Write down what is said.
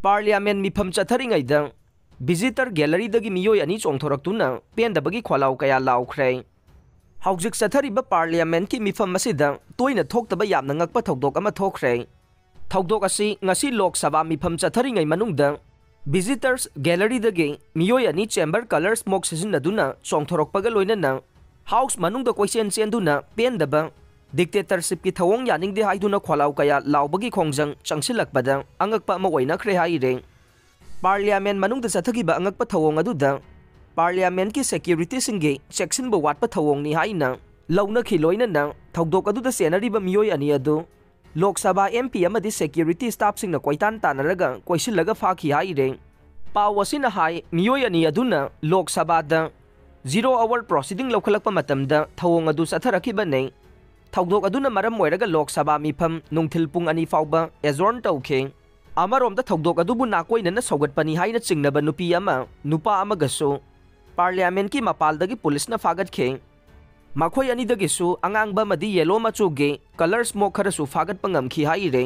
parliament मिफम चथरिङैदा visitor गैलरीदगी मियोय अनि चोंथोरक्तुना पेंदबगी खोलाव कया लाउख्रे हौजिक चथरिबा पार्लियामेंट की मिफम असिदा तोइना थोक्तबा यामना ngakpa थौदोक अमा थोख्रे थौदोक असि ngasi लोक सभा मिफम चथरिङै मनुंगदा विजिटर्स गैलरीदगी मियोय अनि चेंबर कलर स्मोक सिजनदुना चोंथोरक्पगा लोइनना हाउस मनुंगदा कोइसेन चेंदुना पेंदबा डिक्टेटरशिप की थवोंग यानिंगदे हाइदुना खोलाव कया लाउबगी खोंजंग चंगसिलकपदा अंगकपा अमा ओइनख्रे हाइरे पार्लियामेंट मनुंगदा चथगिबा अंगकपा थवोंग अदुदा पार्लियामेंट की सेक्यूरिटी सिंगे चेक्सिनबा वाटपा थवोंगनी हाइना लौनखि लोइनना थौदोक अदुदा सेनरिबा मियोय अनि अदु लोकसभा एमपी अमदि सेक्यूरिटी स्टाफ सिंगना कोइतान तानरगा कोइसिलगा फाखि हाइरे पाव असिना हाइ मियोय अनि अदुना लोकसभादा 0 आवर प्रोसीडिंग लौखलकपा मतमदा थवोंग अदु चथरखिबने थौदोक अदुना मरम ओइरगा लोकसभा मिफम नुंगथिल पुंग अनि फाउबा एजोर्न तौखे अमरोमदा थौदोक अदुबु नाकोइनना सौगटपनी हाइना चिंगनबा नुपी अमा नुपा अमगसु पार्लियामेंट की मपालदगी पुलिसना फागटखे मखोय अनिदगिसु अंगांगबा मदि येलो मचुगे कलर स्मोक खरसु फागटपा ngamखि हाइरे